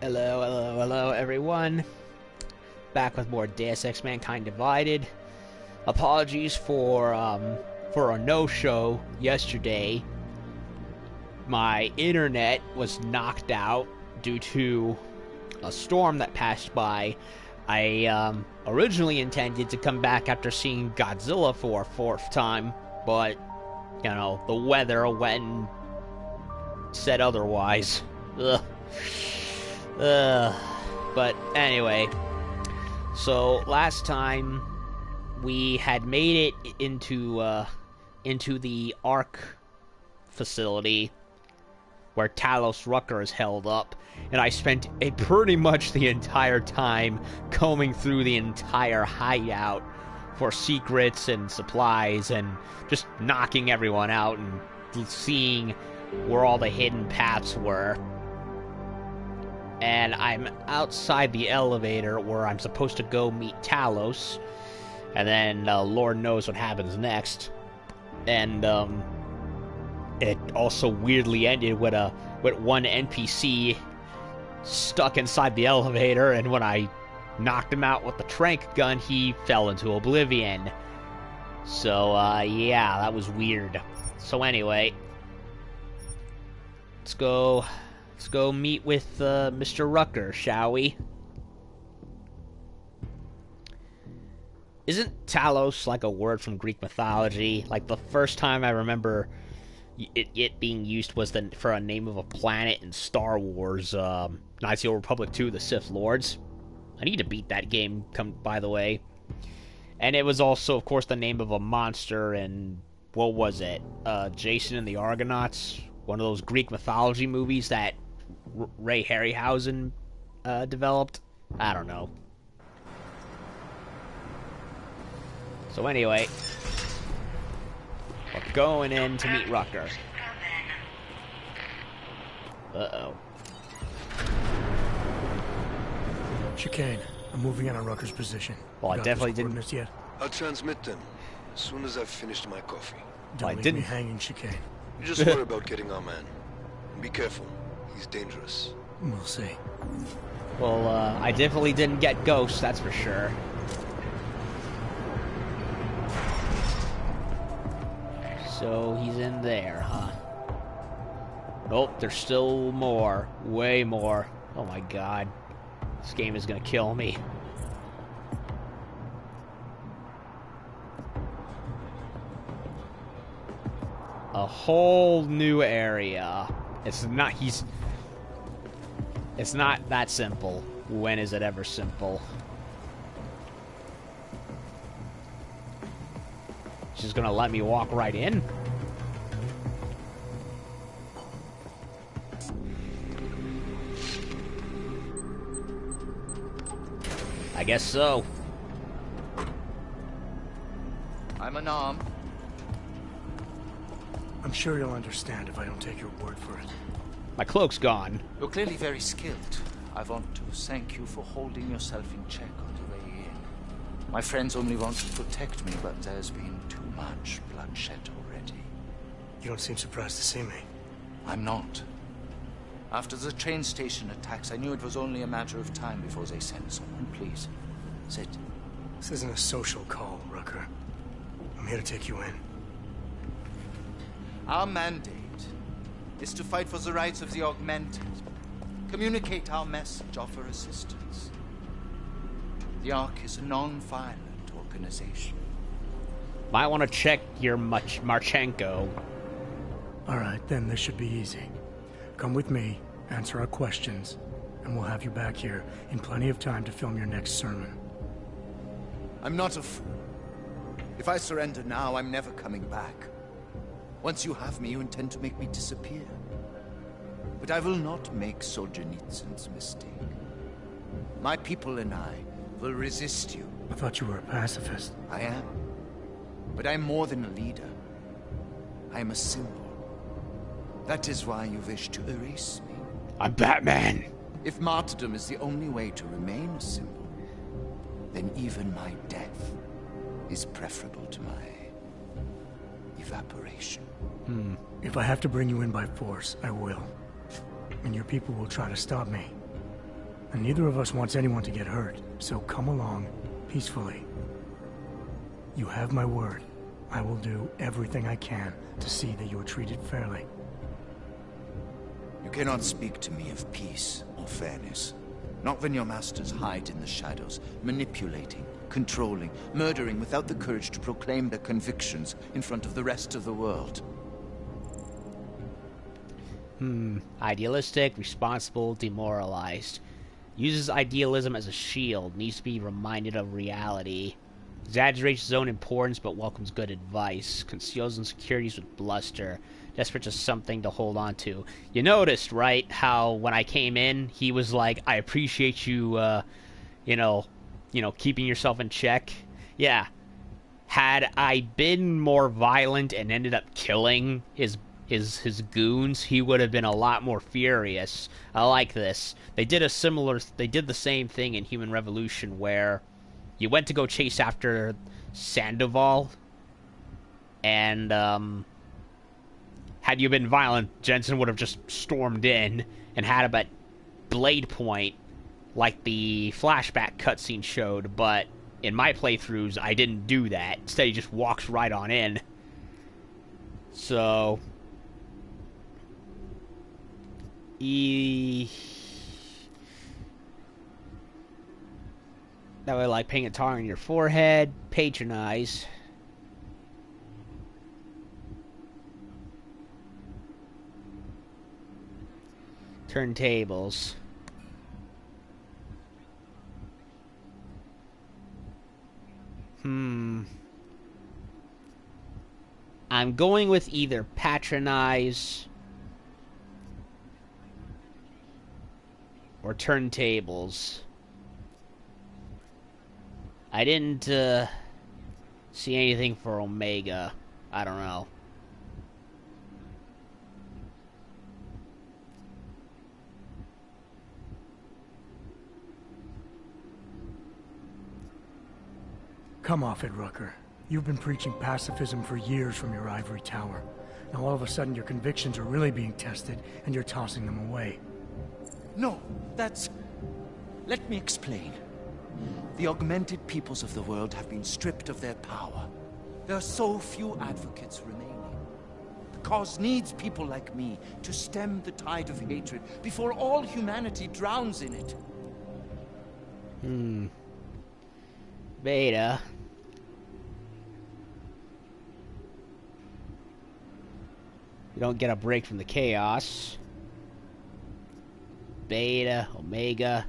Hello, hello, hello, everyone. Back with more Deus Ex Mankind Divided. Apologies for a no-show yesterday. My internet was knocked out due to a storm that passed by. I originally intended to come back after seeing Godzilla for a fourth time, but, you know, the weather went and said otherwise. Ugh. But anyway, so last time we had made it into the Ark facility where Talos Rucker is held up, and I spent pretty much the entire time combing through the entire hideout for secrets and supplies and just knocking everyone out and seeing where all the hidden paths were. And I'm outside the elevator where I'm supposed to go meet Talos, and then Lord knows what happens next. And it also weirdly ended with one NPC stuck inside the elevator, and when I knocked him out with the tranq gun, he fell into oblivion. So yeah, that was weird. So anyway, let's go meet with Mr. Rucker, shall we? Isn't Talos like a word from Greek mythology? Like, the first time I remember it being used was for a name of a planet in Star Wars, Knights of the Old Republic 2, The Sith Lords. I need to beat that game, by the way. And it was also, of course, the name of a monster in, what was it? Jason and the Argonauts? One of those Greek mythology movies that Ray Harryhausen developed. I don't know. So anyway, we're going in to meet Rucker. Uh-oh. Chicane, I'm moving in on Rucker's position. Well, I definitely didn't. Yet? I'll transmit them as soon as I've finished my coffee. Don't leave me hanging, Chicane. You just worry about getting our man. And be careful. He's dangerous. We'll see. Well, I definitely didn't get Ghost, that's for sure. So he's in there, huh? Nope, there's still more. Way more. Oh my god. This game is gonna kill me. A whole new area. It's not that simple. When is it ever simple? She's gonna let me walk right in? I guess so. I'm unarmed. I'm sure you'll understand if I don't take your word for it. My cloak's gone. You're clearly very skilled. I want to thank you for holding yourself in check on the way in. My friends only want to protect me, but there's been too much bloodshed already. You don't seem surprised to see me. I'm not. After the train station attacks, I knew it was only a matter of time before they sent someone. Please, sit. This isn't a social call, Rucker. I'm here to take you in. Our mandate is to fight for the rights of the augmented. Communicate our message, offer assistance. The Ark is a non-violent organization. Might want to check your Marchenko. Alright, then this should be easy. Come with me, answer our questions, and we'll have you back here in plenty of time to film your next sermon. I'm not a fool. If I surrender now, I'm never coming back. Once you have me, you intend to make me disappear. But I will not make Solzhenitsyn's mistake. My people and I will resist you. I thought you were a pacifist. I am. But I'm more than a leader. I am a symbol. That is why you wish to erase me. I'm Batman! If martyrdom is the only way to remain a symbol, then even my death is preferable to my evaporation. If I have to bring you in by force, I will. And your people will try to stop me. And neither of us wants anyone to get hurt, so come along peacefully. You have my word. I will do everything I can to see that you are treated fairly. You cannot speak to me of peace or fairness. Not when your masters hide in the shadows, manipulating, controlling, murdering without the courage to proclaim their convictions in front of the rest of the world. Idealistic, responsible, demoralized. Uses idealism as a shield, needs to be reminded of reality. Exaggerates his own importance but welcomes good advice. Conceals insecurities with bluster. Desperate for something to hold on to. You noticed, right, how when I came in, he was like, I appreciate you, keeping yourself in check. Yeah. Had I been more violent and ended up killing his goons, he would have been a lot more furious. I like this. They did the same thing in Human Revolution where you went to go chase after Sandoval, and had you been violent, Jensen would have just stormed in and had him at blade point like the flashback cutscene showed, but in my playthroughs I didn't do that. Instead he just walks right on in. So that way, like paying a tar on your forehead, patronize. Turntables. I'm going with either patronize or turntables. I didn't see anything for Omega. I don't know. Come off it, Rucker. You've been preaching pacifism for years from your ivory tower. Now all of a sudden your convictions are really being tested, and you're tossing them away. No, that's... Let me explain. The augmented peoples of the world have been stripped of their power. There are so few advocates remaining. The cause needs people like me to stem the tide of hatred before all humanity drowns in it. Beta. You don't get a break from the chaos. Beta, Omega.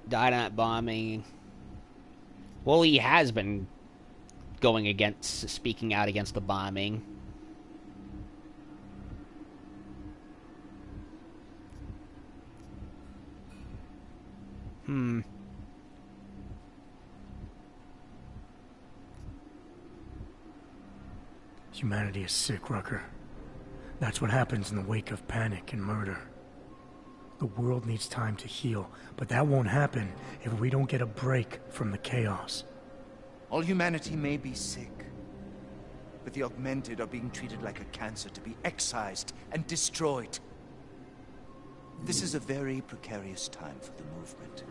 Dynamite bombing. Well, he has been speaking out against the bombing. Humanity is sick, Rucker. That's what happens in the wake of panic and murder. The world needs time to heal, but that won't happen if we don't get a break from the chaos. All humanity may be sick, but the augmented are being treated like a cancer to be excised and destroyed. This is a very precarious time for the movement.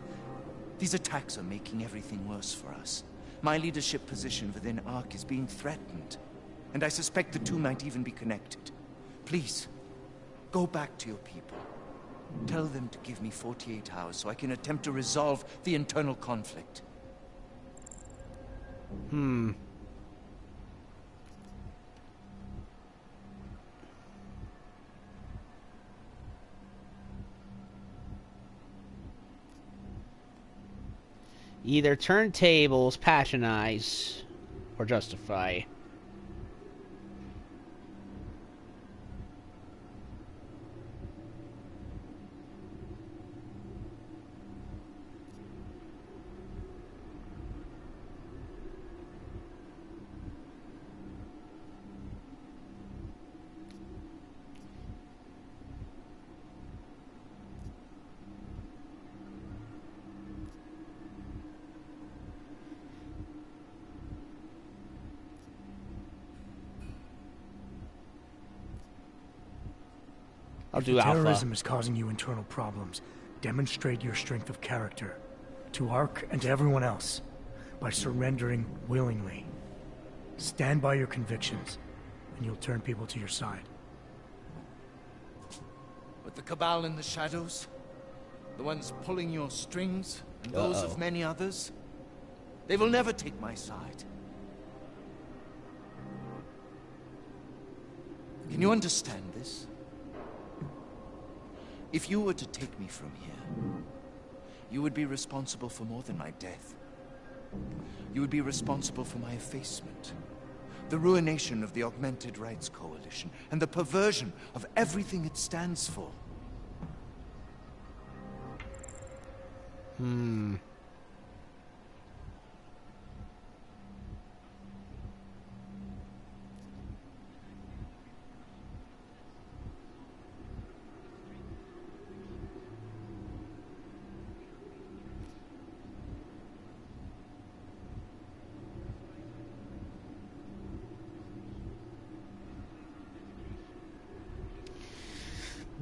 These attacks are making everything worse for us. My leadership position within ARC is being threatened, and I suspect the two might even be connected. Please, go back to your people. Tell them to give me 48 hours so I can attempt to resolve the internal conflict. Either turntables, patronize, or justify. I'll do if Alpha. terrorism is causing you internal problems, demonstrate your strength of character. To Ark and to everyone else. By surrendering willingly. Stand by your convictions, and you'll turn people to your side. But the Cabal in the shadows, the ones pulling your strings, and those of many others, they will never take my side. Can you understand this? If you were to take me from here, you would be responsible for more than my death. You would be responsible for my effacement, the ruination of the Augmented Rights Coalition, and the perversion of everything it stands for.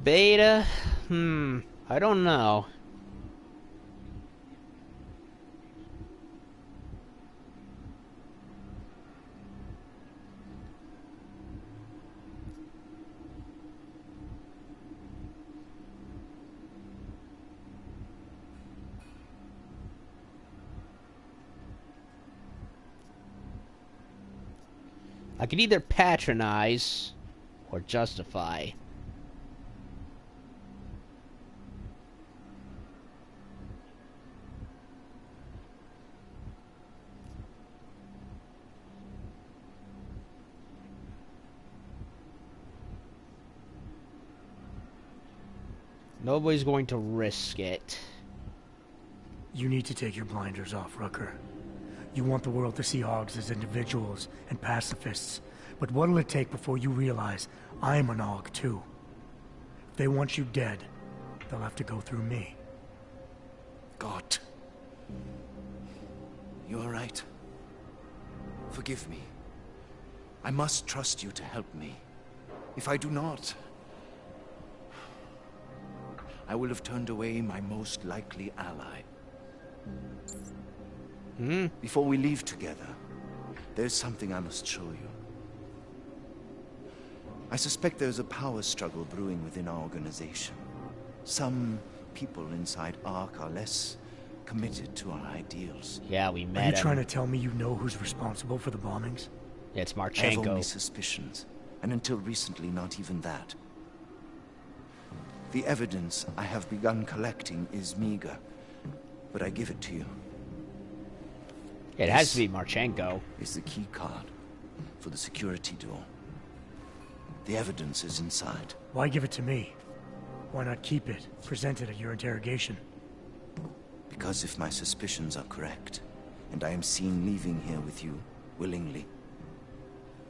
Beta? I don't know. I could either patronize or justify. Nobody's going to risk it. You need to take your blinders off, Rucker. You want the world to see Hogs as individuals and pacifists, but what'll it take before you realize I'm an Hog too? If they want you dead, they'll have to go through me. God. You are right. Forgive me. I must trust you to help me. If I do not, I will have turned away my most likely ally. Before we leave together, there's something I must show you. I suspect there's a power struggle brewing within our organization. Some people inside ARC are less committed to our ideals. Yeah, we met Are you him. trying to tell me you know who's responsible for the bombings? It's I have only Marchenko. suspicions, and until recently not even that. The evidence I have begun collecting is meager, but I give it to you. It has to be Marchenko. Is the key card for the security door. The evidence is inside. Why give it to me? Why not keep it, present it at your interrogation? Because if my suspicions are correct, and I am seen leaving here with you, willingly,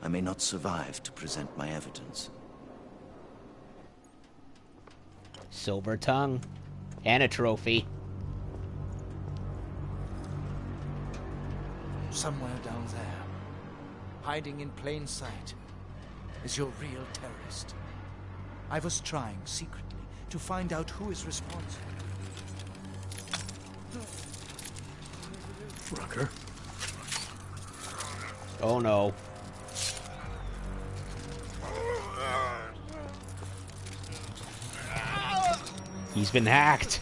I may not survive to present my evidence. Silver tongue. And a trophy. Somewhere down there, hiding in plain sight, is your real terrorist. I was trying secretly to find out who is responsible. Rucker? Oh no. He's been hacked.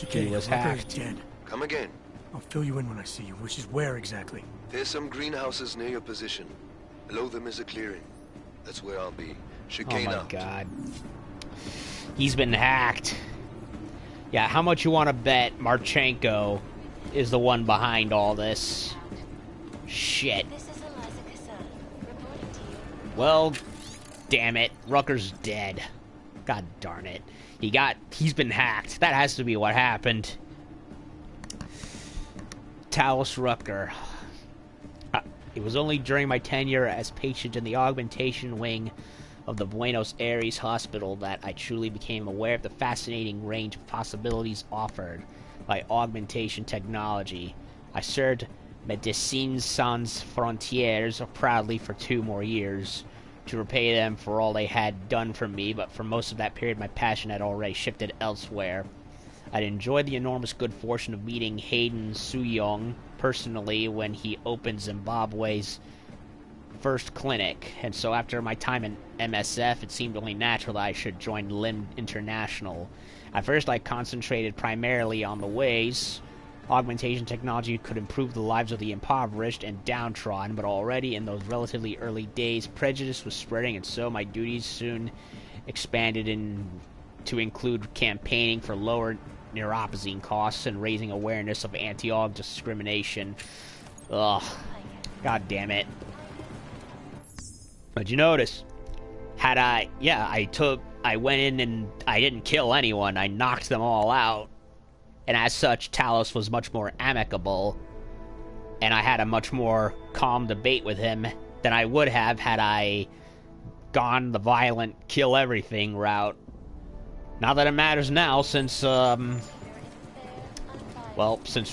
He was Rucker is hacked. dead. Come again. I'll fill you in when I see you, which is where exactly? There's some greenhouses near your position. Below them is a clearing. That's where I'll be. Oh Chicane my out. god. He's been hacked. Yeah, how much you want to bet Marchenko is the one behind all this? Shit. This is Eliza Cassan, reporting to you. Well, damn it. Rucker's dead. God darn it. He's been hacked. That has to be what happened. Talos Rucker. It was only during my tenure as patient in the augmentation wing of the Buenos Aires hospital that I truly became aware of the fascinating range of possibilities offered by augmentation technology. I served Médecins Sans Frontières proudly for 2 more years to repay them for all they had done for me, but for most of that period my passion had already shifted elsewhere. I'd enjoyed the enormous good fortune of meeting Hayden Suyong personally when he opened Zimbabwe's first clinic, and so after my time in MSF, it seemed only natural that I should join Limb International. At first, I concentrated primarily on the ways augmentation technology could improve the lives of the impoverished and downtrodden, but already in those relatively early days, prejudice was spreading, and so my duties soon expanded to include campaigning for lower neuropozyne costs and raising awareness of anti-aug discrimination. Ugh. God damn it. What'd you notice? I went in and I didn't kill anyone. I knocked them all out. And as such, Talos was much more amicable. And I had a much more calm debate with him than I would have had I gone the violent, kill everything route. Not that it matters now, since, since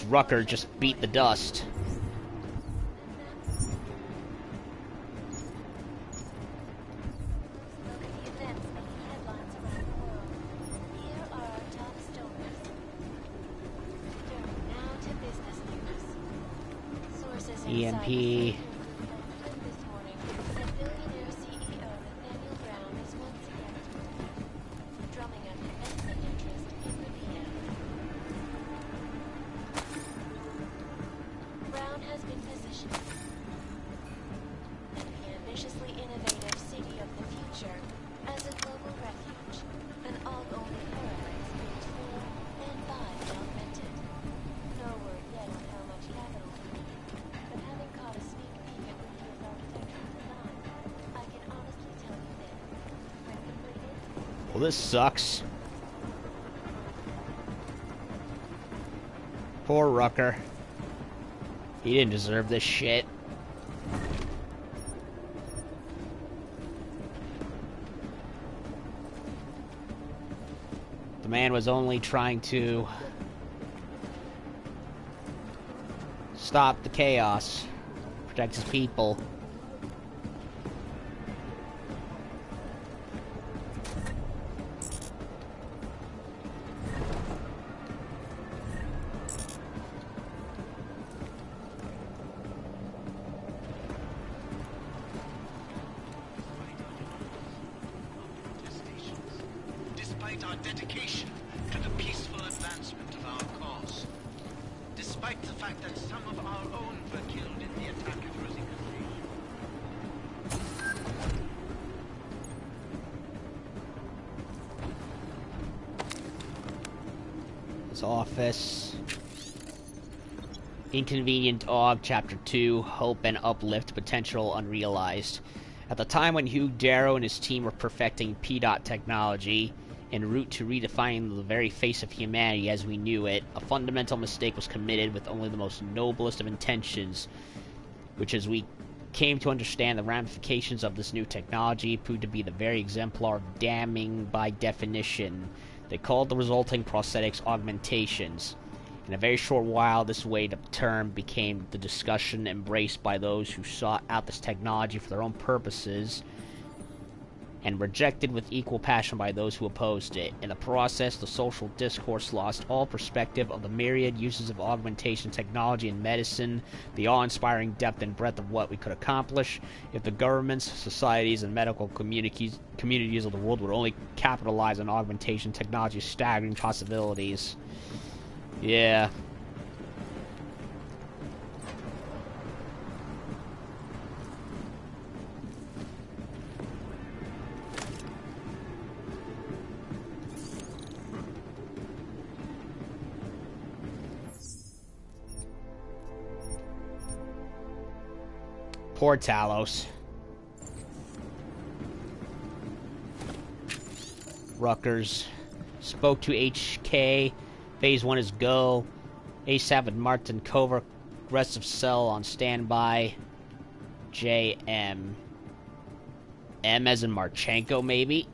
Rucker just beat the dust. EMP. Well, this sucks. Poor Rucker. He didn't deserve this shit. The man was only trying to stop the chaos, protect his people. Our dedication to the peaceful advancement of our cause, despite the fact that some of our own were killed in the attack at Rucker. His office. Inconvenient Aug, Chapter 2, Hope and Uplift, Potential Unrealized. At the time when Hugh Darrow and his team were perfecting PDOT technology, en route to redefining the very face of humanity as we knew it, a fundamental mistake was committed with only the most noblest of intentions, which, as we came to understand the ramifications of this new technology, proved to be the very exemplar of damning by definition. They called the resulting prosthetics augmentations. In a very short while, this weighted term became the discussion embraced by those who sought out this technology for their own purposes, and rejected with equal passion by those who opposed it. In the process, the social discourse lost all perspective of the myriad uses of augmentation technology in medicine, the awe-inspiring depth and breadth of what we could accomplish if the governments, societies, and medical communities of the world would only capitalize on augmentation technology's staggering possibilities. Yeah. Poor Talos. Ruckers. Spoke to HK. Phase 1 is go. ASAP and Martin Cover. Rest of cell on standby. JM. M as in Marchenko, maybe?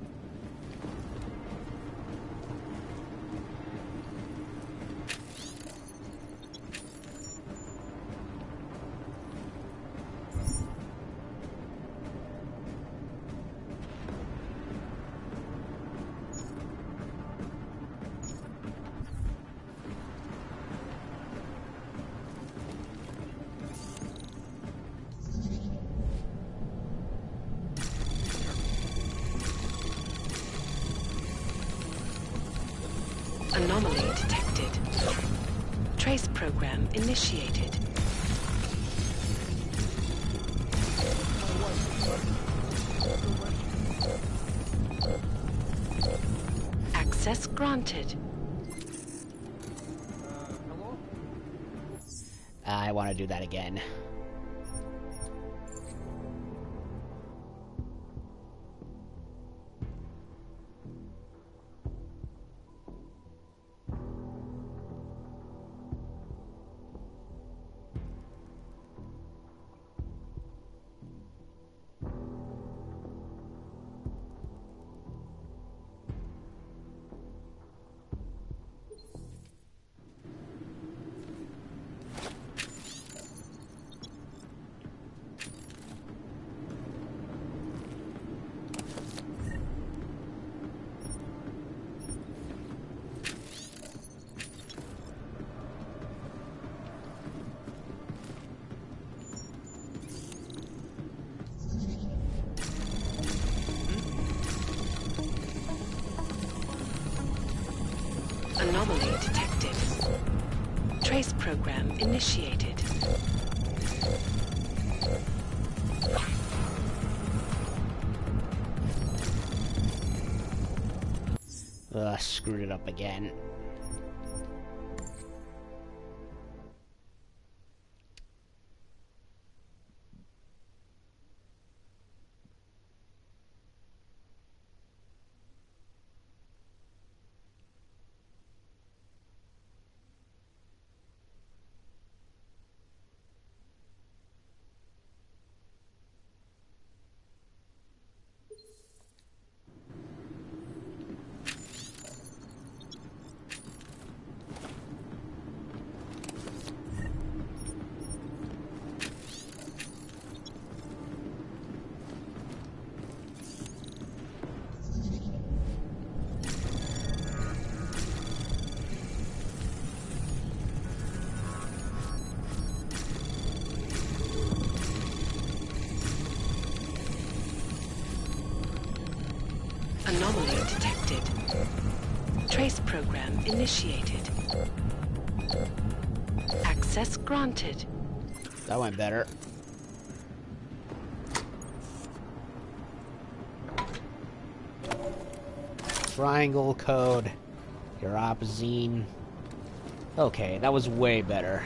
Anomaly detected. Trace program initiated. Access granted. I want to do that again. Anomaly detected. Trace program initiated. Screwed it up again. Anomaly detected. Trace program initiated. Access granted. That went better. Triangle code. Europazine. Okay, that was way better.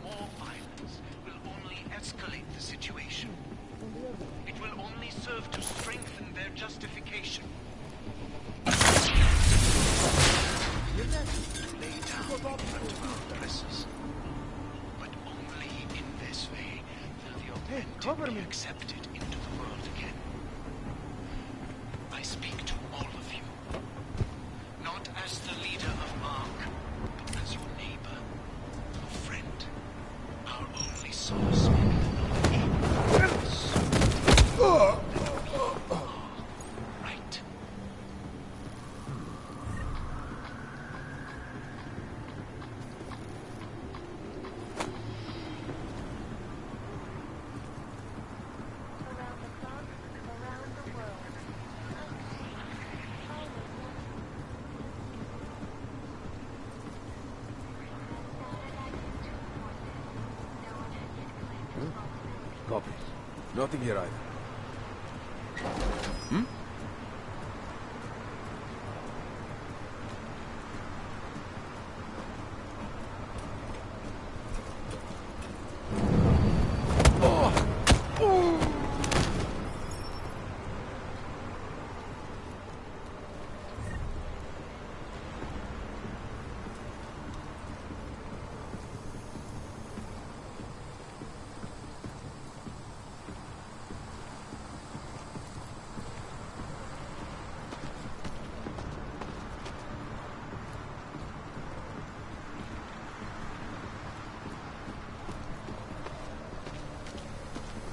More violence will only escalate the situation. It will only serve to strengthen their justification. Lay down in front of our oppressors. But only in this way will the authentic be accepted into the world again. I speak to all of you, not as the leader of Mark, but as your neighbor, your friend, our only source of knowledge. Right. Around the clock, around the world. Copy. Nothing here either. Hmm?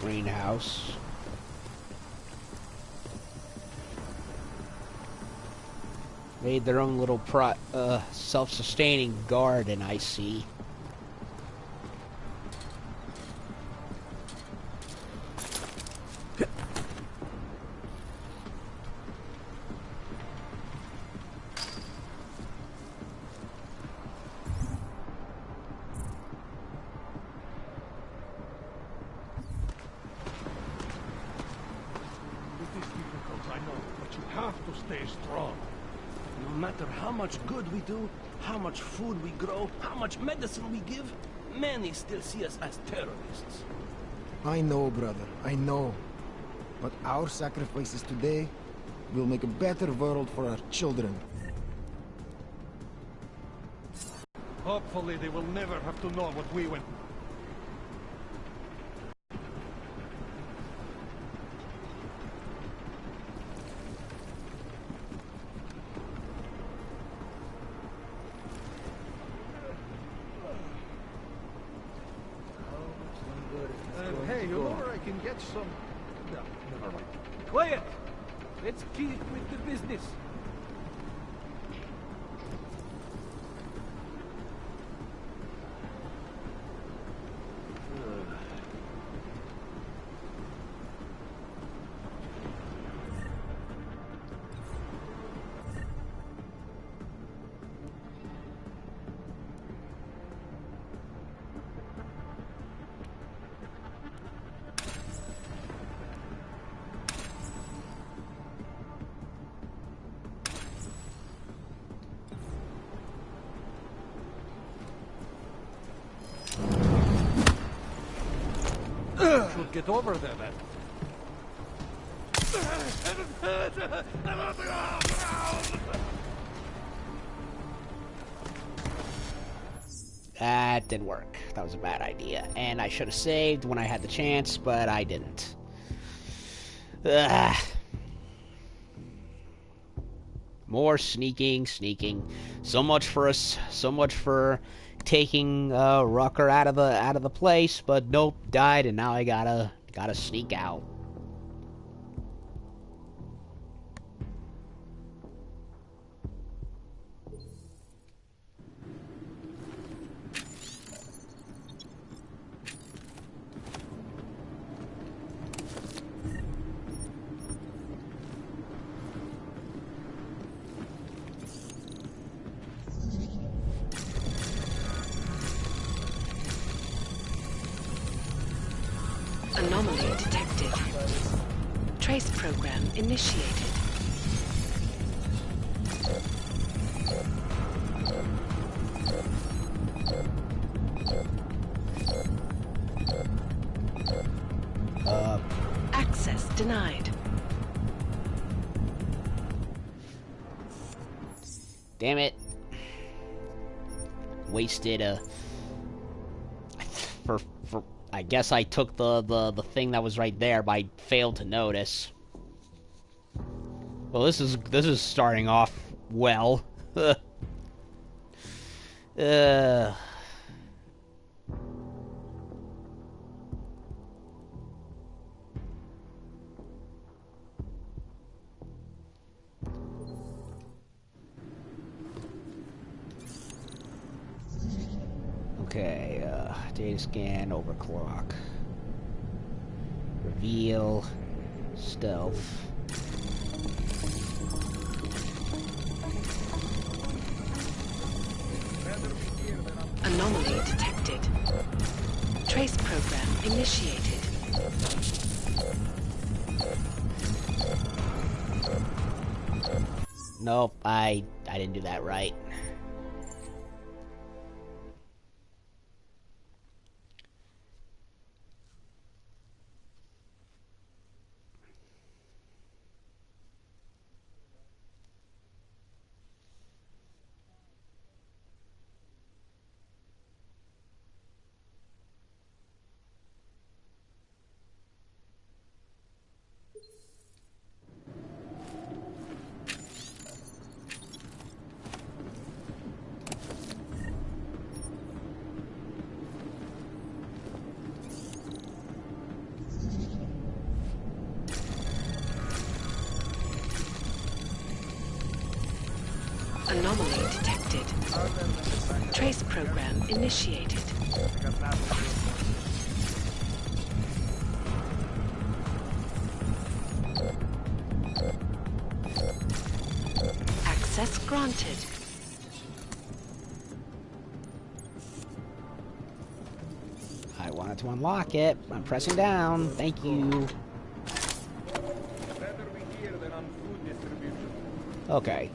greenhouse. Made their own little self-sustaining garden, I see. Good we do, how much food we grow, how much medicine we give, many still see us as terrorists. I know, brother, I know. But our sacrifices today will make a better world for our children. Hopefully they will never have to know what we went. Hey, you know where I can get some... No, never mind. Quiet! Let's keep with the business. Should get over there then. That didn't work. That was a bad idea. And I should have saved when I had the chance, but I didn't. Ugh. More sneaking. So much for taking Rucker out of the place, but nope, died, and now I gotta sneak out. Anomaly detected. Trace program initiated. Access denied. Damn it. Wasted for I guess I took the thing that was right there, but I failed to notice. Well, this is starting off well. Okay, data scan, overclock, reveal, stealth. Anomaly detected. Trace program initiated. Nope, I didn't do that right. Anomaly detected. Trace program initiated. Access granted. I wanted to unlock it. I'm pressing down. Thank you. Okay.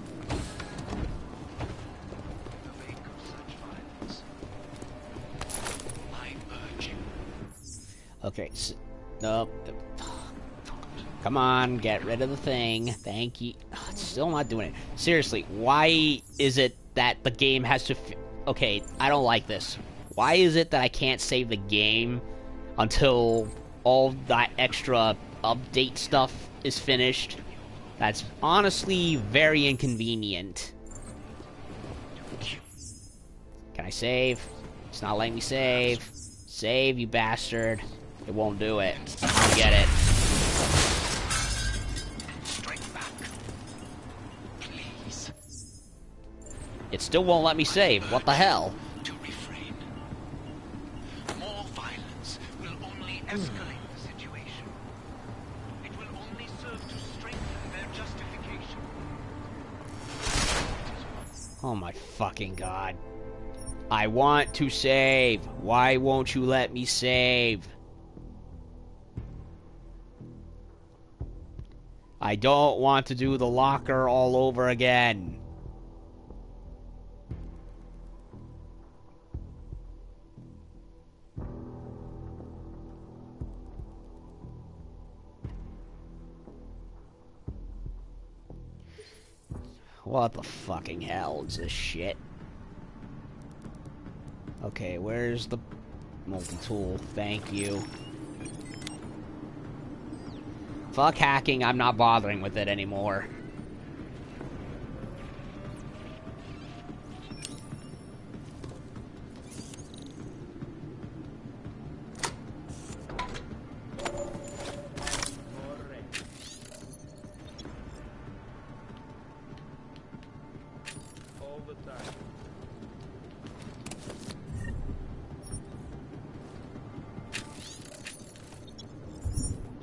Okay. So, no. Come on, get rid of the thing. Thank you. Oh, it's still not doing it. Seriously, why is it that the game has to... Okay, I don't like this. Why is it that I can't save the game until all that extra update stuff is finished? That's honestly very inconvenient. Can I save? It's not letting me save. Save, you bastard. It won't do it. I get it. It still won't let me save. What the hell? To refrain. More violence will only escalate the situation. It will only serve to strengthen their justification. Oh my fucking god. I want to save. Why won't you let me save? I don't want to do the locker all over again. What the fucking hell is this shit? Okay, where's the multi-tool? Thank you. Fuck hacking, I'm not bothering with it anymore.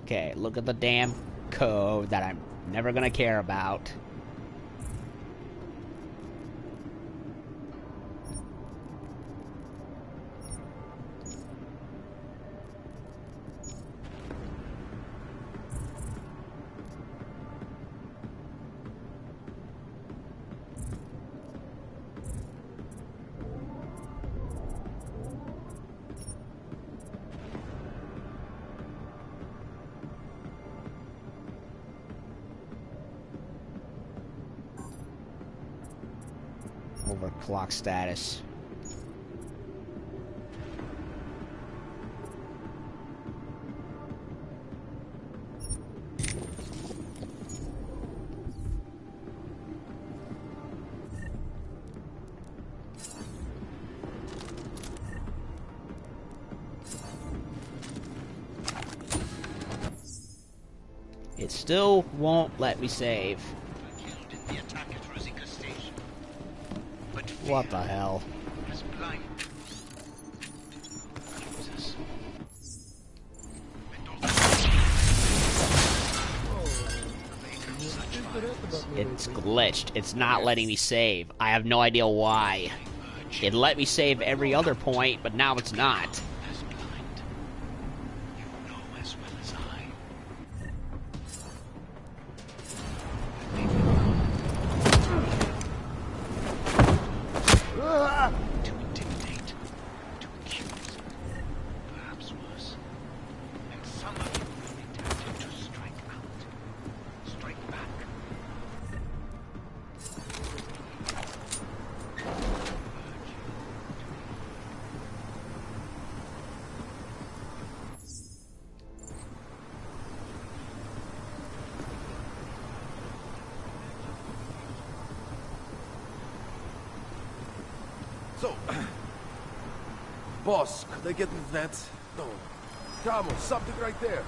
Okay, look at the damn code that I'm never gonna care about. Overclock status. It still won't let me save. What the hell? It's glitched. It's not letting me save. I have no idea why. It let me save every other point, but now it's not. So, boss, could I get the vet? No. Come on, something right there.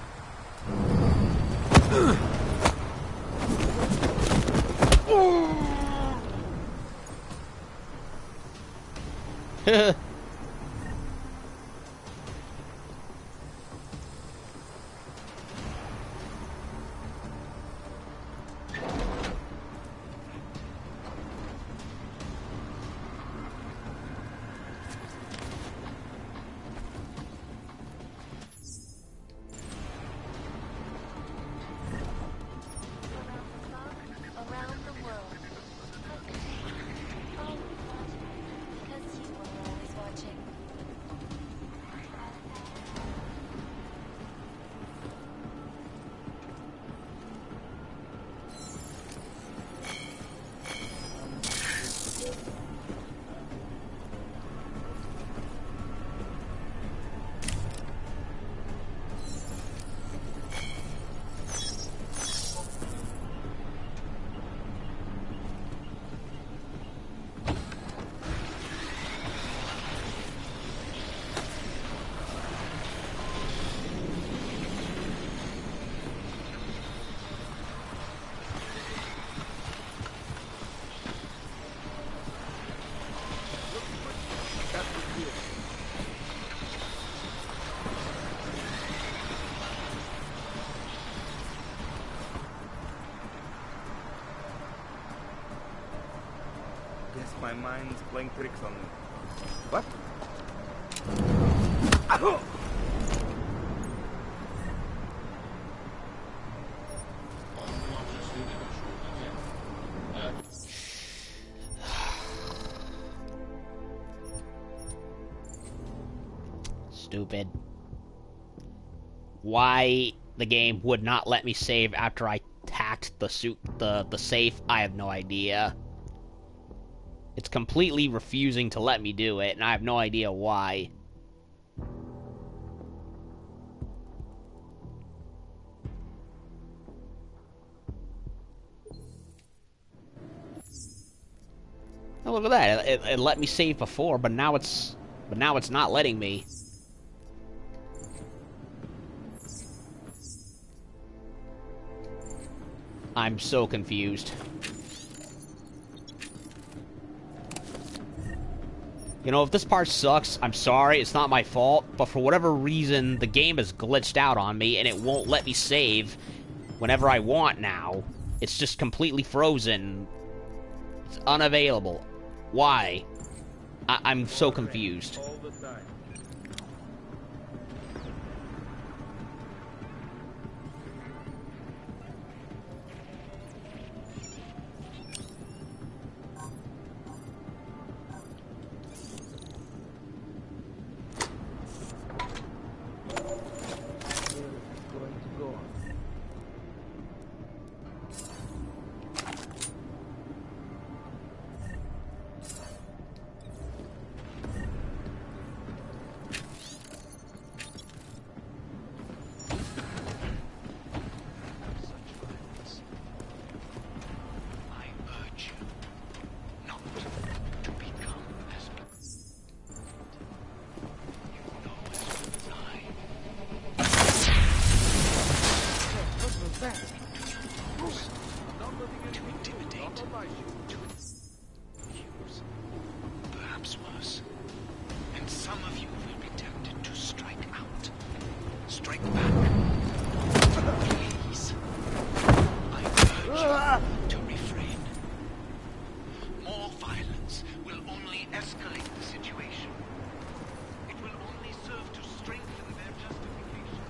Around the world. Okay. Always watching. Because you were always watching. Guess my mind's playing tricks on me. What? Stupid. Why the game would not let me save after I hacked the safe, I have no idea. It's completely refusing to let me do it, and I have no idea why. Oh, look at that! It let me save before, but now it's not letting me. I'm so confused. You know, if this part sucks, I'm sorry, it's not my fault, but for whatever reason, the game has glitched out on me, and it won't let me save whenever I want now. It's just completely frozen. It's unavailable. Why? I'm so confused. All the time. Going to go on. I urge you not to become as you know as well as What was that? to intimidate, to accuse, perhaps worse. And some of you will be tempted to strike out, strike back. Please, I urge you to refrain. More violence will only escalate the situation. It will only serve to strengthen their justification.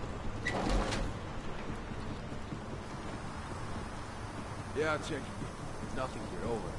Yeah, check. Nothing here. Over.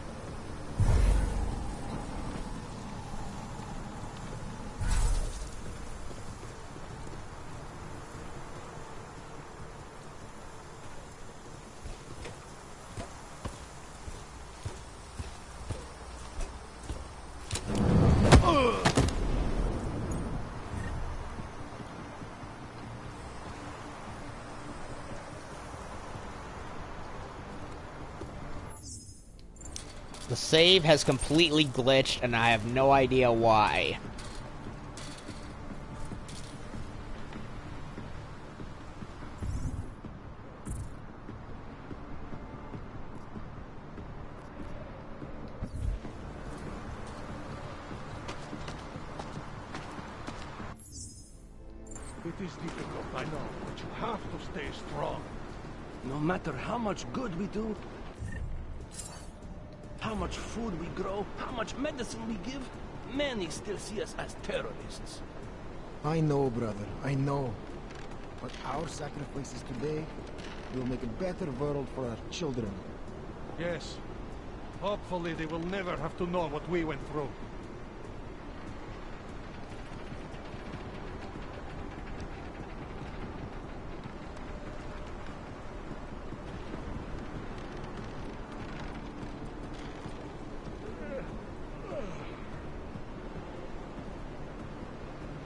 The save has completely glitched, and I have no idea why. It is difficult, I know, but you have to stay strong. No matter how much good we do, how much food we grow, how much medicine we give, many still see us as terrorists. I know, brother, I know. But our sacrifices today will make a better world for our children. Yes. Hopefully they will never have to know what we went through.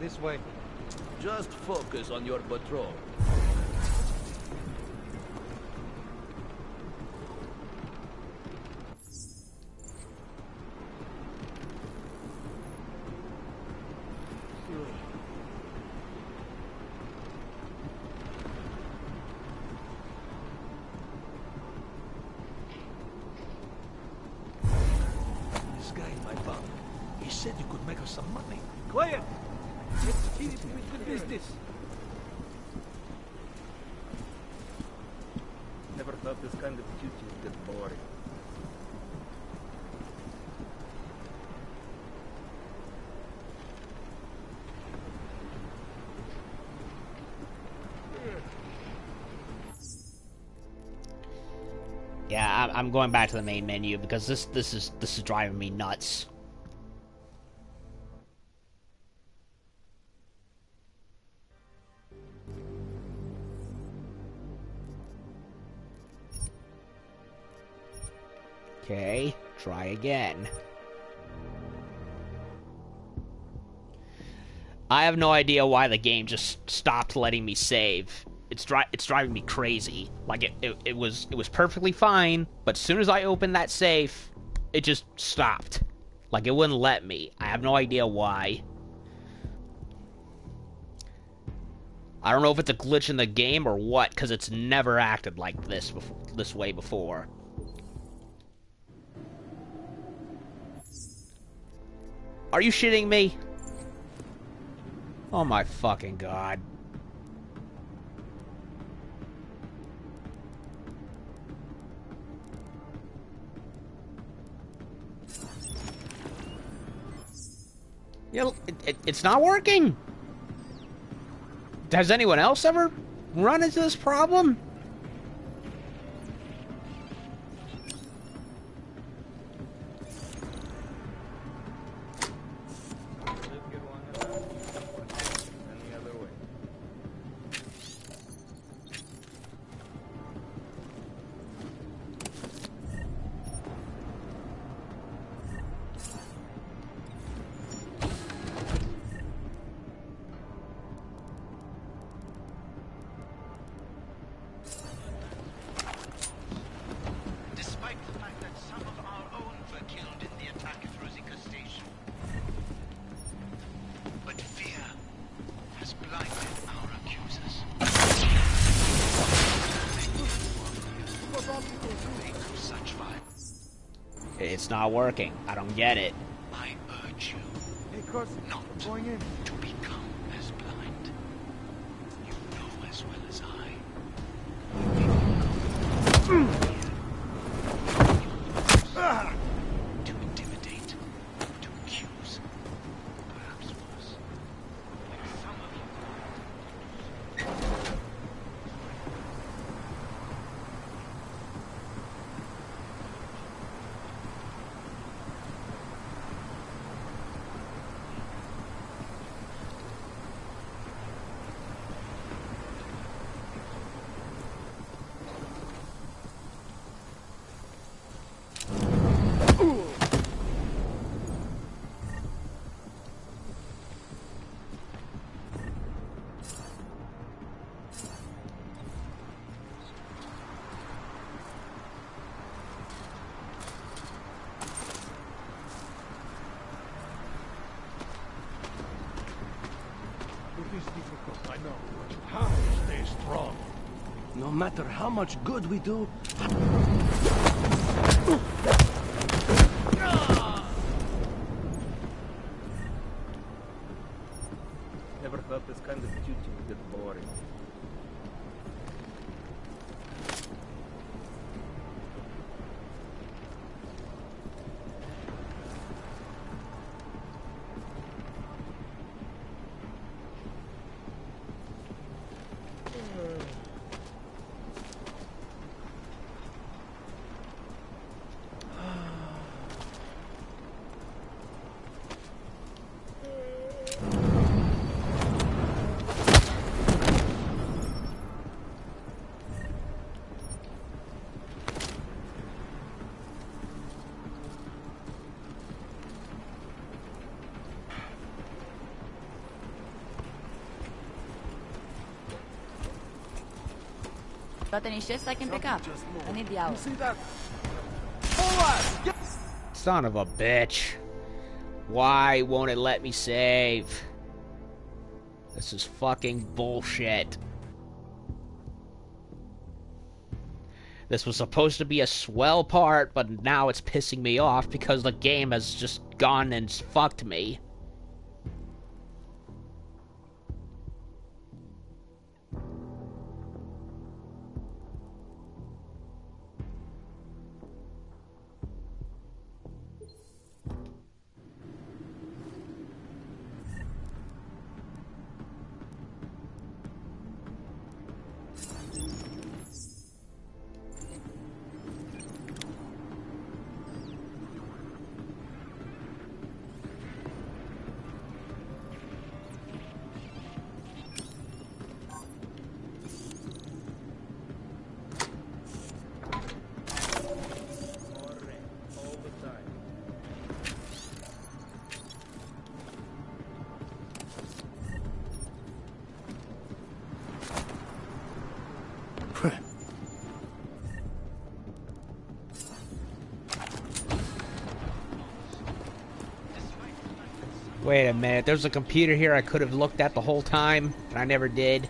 This way. Just focus on your patrol. This guy in my bunk, he said you could make us some money. Quiet! Let's keep with the business. Never thought this kind of duty would get boring. Yeah, I'm going back to the main menu because this is driving me nuts. Okay, try again. I have no idea why the game just stopped letting me save. It's driving me crazy. Like it was perfectly fine, but as soon as I opened that safe, it just stopped. Like it wouldn't let me. I have no idea why. I don't know if it's a glitch in the game or what, because it's never acted like this way before. Are you shitting me? Oh my fucking god. You know, it's not working. Has anyone else ever run into this problem? It's not working. I don't get it. I urge you Hey, Carson, not going in. to become as blind. You know as well as I. To intimidate, to accuse, perhaps worse. Some of you. It is difficult, I know, but you have to stay strong. No matter how much good we do, Never thought this kind of duty would get boring. Got any shifts I can pick up? I need the hour. See that? Son of a bitch. Why won't it let me save? This is fucking bullshit. This was supposed to be a swell part, but now it's pissing me off because the game has just gone and fucked me. Wait a minute, there's a computer here I could have looked at the whole time, and I never did.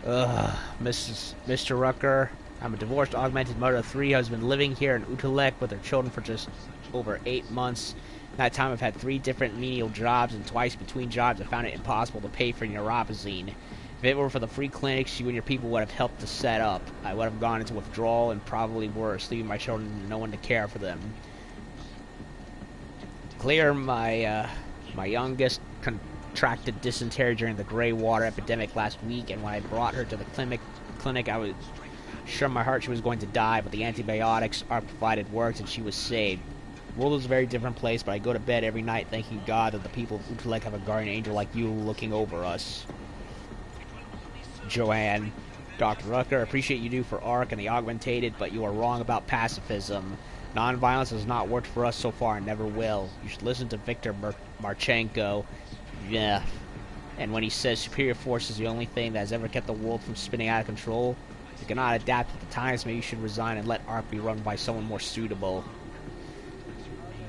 Ugh, Mr. Rucker. I'm a divorced, augmented mother of 3 who's been living here in Utrecht with her children for just over 8 months. In that time I've had 3 different menial jobs, and twice between jobs I found it impossible to pay for neuropozyne. If it were for the free clinics you and your people would have helped to set up, I would have gone into withdrawal and probably worse, leaving my children and no one to care for them. Clear, my youngest contracted dysentery during the gray water epidemic last week, and when I brought her to the clinic, I was sure in my heart she was going to die, but the antibiotics our provided worked, and she was saved. The world is a very different place, but I go to bed every night thanking God that the people of Utrecht have a guardian angel like you looking over us. Joanne. Dr. Rucker, appreciate you do for ARC and the Augmentated, but you are wrong about pacifism. Non-violence has not worked for us so far and never will. You should listen to Victor Marchenko. Yeah. And when he says superior force is the only thing that has ever kept the world from spinning out of control, if you cannot adapt with the times, maybe you should resign and let ARC be run by someone more suitable.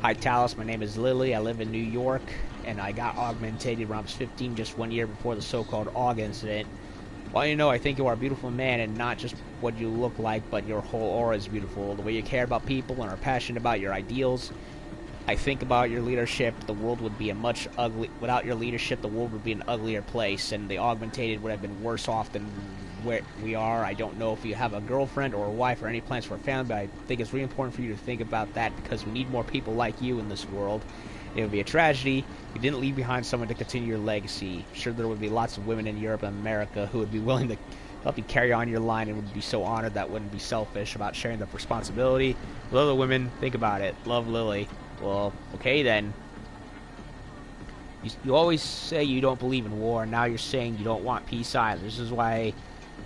Hi Talos, my name is Lily. I live in New York, and I got augmentated when I was 15, just 1 year before the so-called AUG incident. Well, you know, I think you are a beautiful man, and not just what you look like, but your whole aura is beautiful. The way you care about people and are passionate about your ideals. I think about your leadership, the world would be without your leadership, the world would be an uglier place, and the augmentated would have been worse off than where we are. I don't know if you have a girlfriend or a wife or any plans for a family, but I think it's really important for you to think about that, because we need more people like you in this world. It would be a tragedy if you didn't leave behind someone to continue your legacy. I'm sure there would be lots of women in Europe and America who would be willing to help you carry on your line and would be so honored that wouldn't be selfish about sharing the responsibility with other women. Think about it. Love, Lily. Well, okay then. You always say you don't believe in war, and now you're saying you don't want peace either. This is why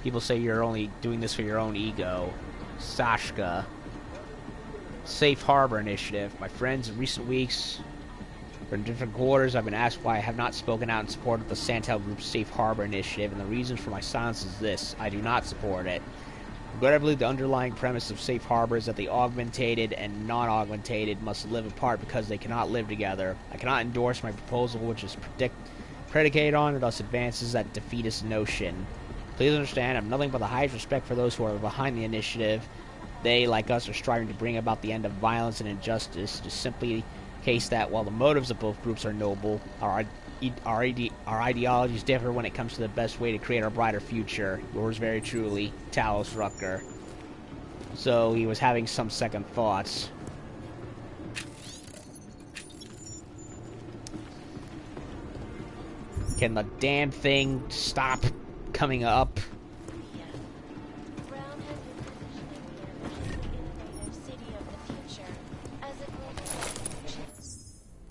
people say you're only doing this for your own ego. Sashka. Safe Harbor Initiative. My friends, in recent weeks, from different quarters, I've been asked why I have not spoken out in support of the Santel Group's Safe Harbor Initiative, and the reason for my silence is this: I do not support it. But I believe the underlying premise of Safe Harbor is that the augmentated and non-augmentated must live apart because they cannot live together. I cannot endorse my proposal, which is predicated on and thus advances that defeatist notion. Please understand, I have nothing but the highest respect for those who are behind the initiative. They, like us, are striving to bring about the end of violence and injustice. It is simply the case that while the motives of both groups are noble, our our ideologies differ when it comes to the best way to create our brighter future. Yours very truly, Talos Rucker. So he was having some second thoughts. Can the damn thing stop coming up?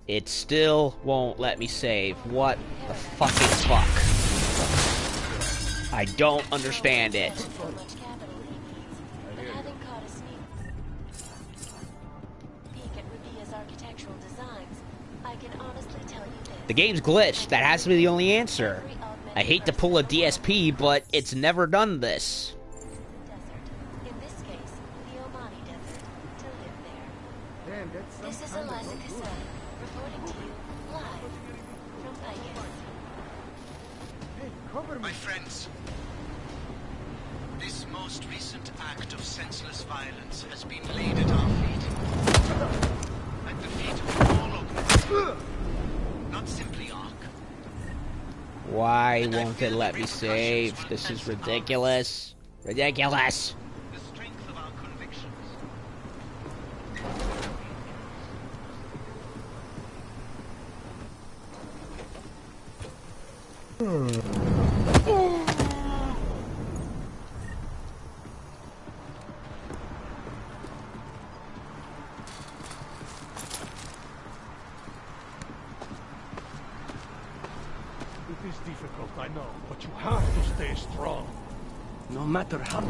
It still won't let me save. What the fucking fuck? I don't understand it. The game's glitched. That has to be the only answer. I hate to pull a DSP, but it's never done this. This is Eliza Cassell, reporting to you live from Vegas. My friends, this most recent act of senseless violence has been laid at our feet. At the feet of all of not simply Ark. Why won't it let me save? This is ridiculous. Ridiculous. The strength of our convictions. It is difficult, I know, but you have to stay strong. No matter how...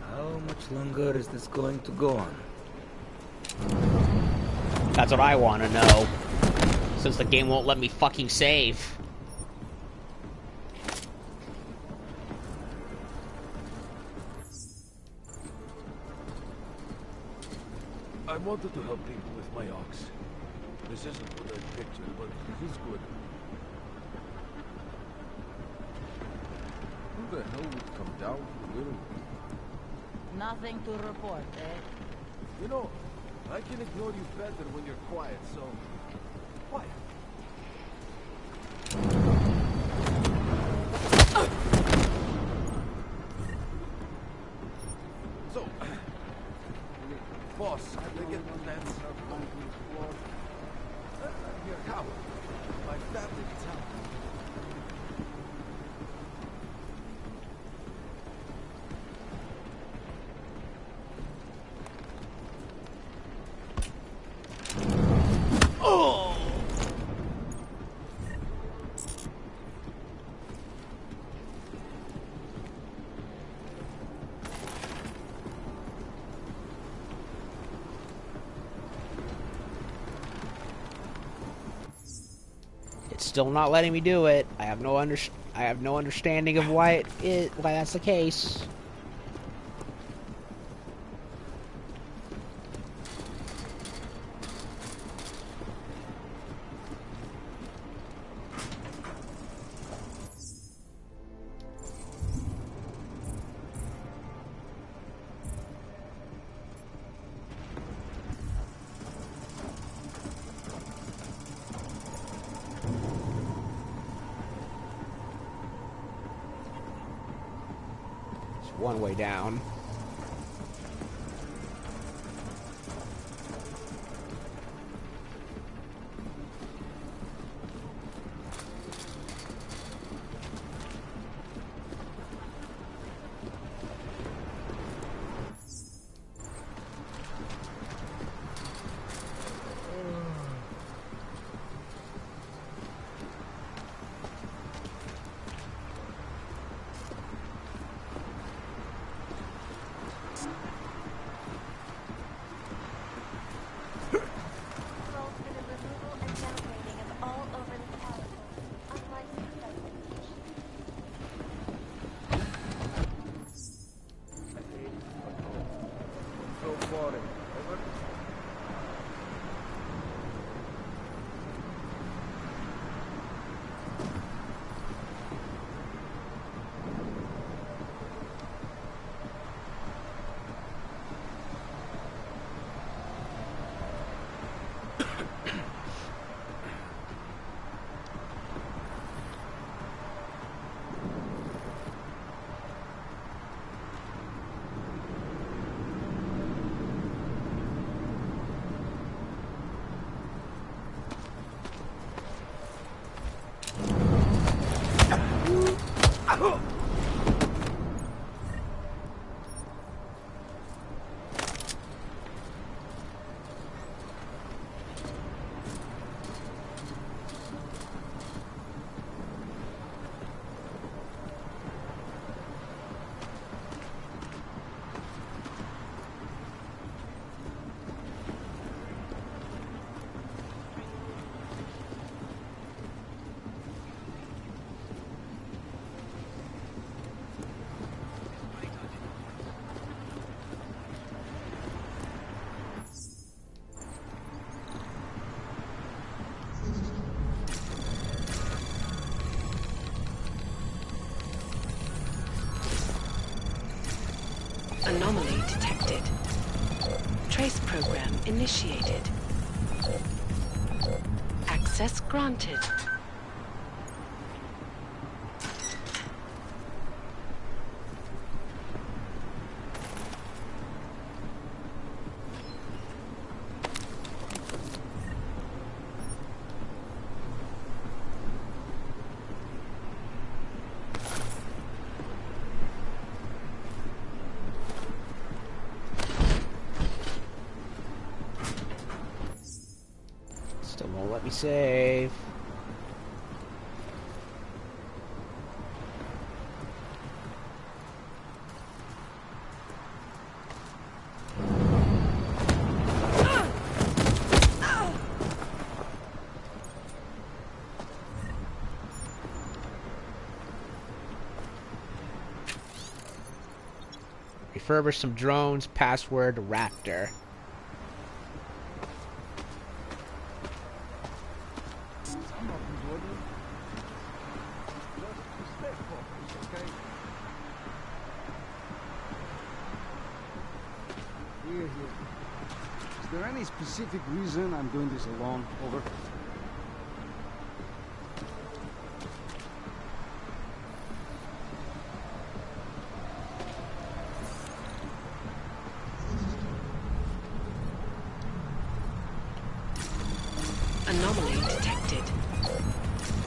How much longer is this going to go on? That's what I want to know. Since the game won't let me fucking save. I wanted to help people with my ox. This isn't what I pictured, but it is good. Who the hell would come down for little? Nothing to report, eh? You know, I can ignore you better when you're quiet, so... Quiet. So... Boss, I get plans of concrete floor. Here, come. My family needs help. It's still not letting me do it. I have no understanding of why why that's the case. One way down. detected. Trace program initiated. Access granted. Still won't let me save. Refurbish some drones. Password Raptor. Is there any specific reason I'm doing this alone? Over. Anomaly detected.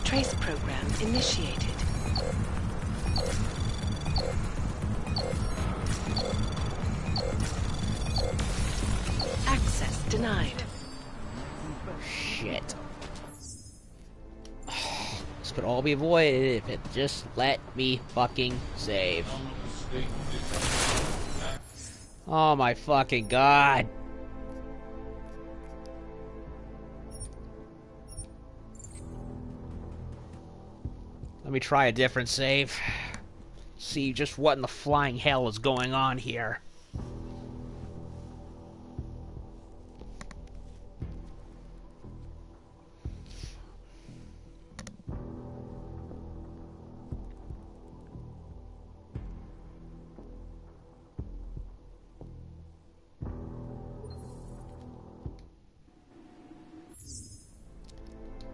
Trace program initiated. Access denied. Shit. This could all be avoided if it just let me fucking save. Oh my fucking god. Let me try a different save. See just what in the flying hell is going on here.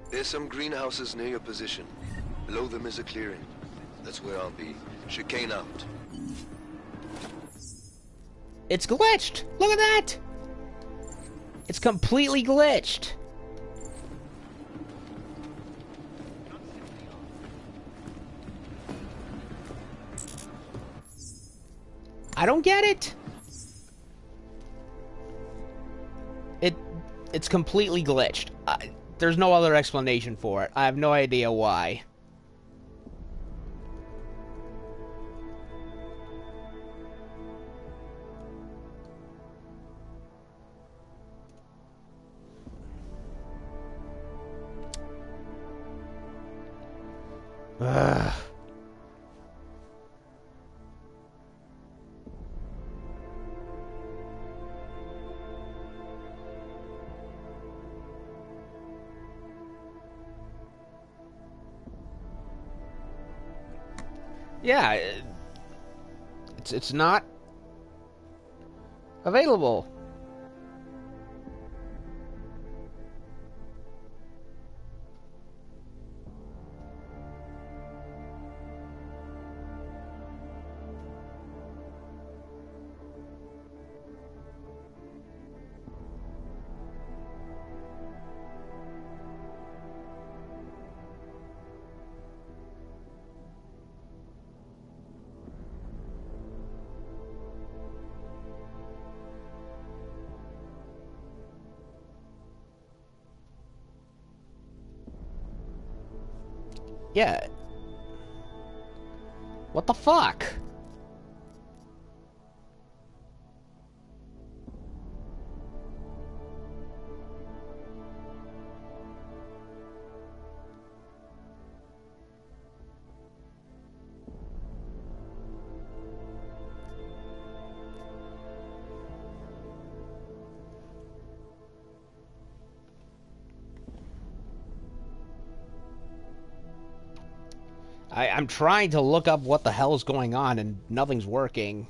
There's some greenhouses near your position. Below them is a clearing. That's where I'll be. Chicane out. It's glitched! Look at that! It's completely glitched! I don't get it! It's completely glitched. There's no other explanation for it. I have no idea why. Ugh. Yeah, it's not available. Yeah. What the fuck? I'm trying to look up what the hell is going on and nothing's working.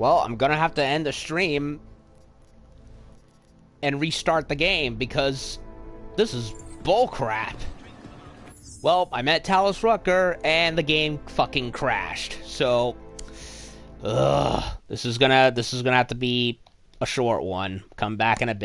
Well, I'm gonna have to end the stream and restart the game because this is bullcrap. Well, I met Talos Rucker and the game fucking crashed. So, this is gonna have to be a short one. Come back in a bit.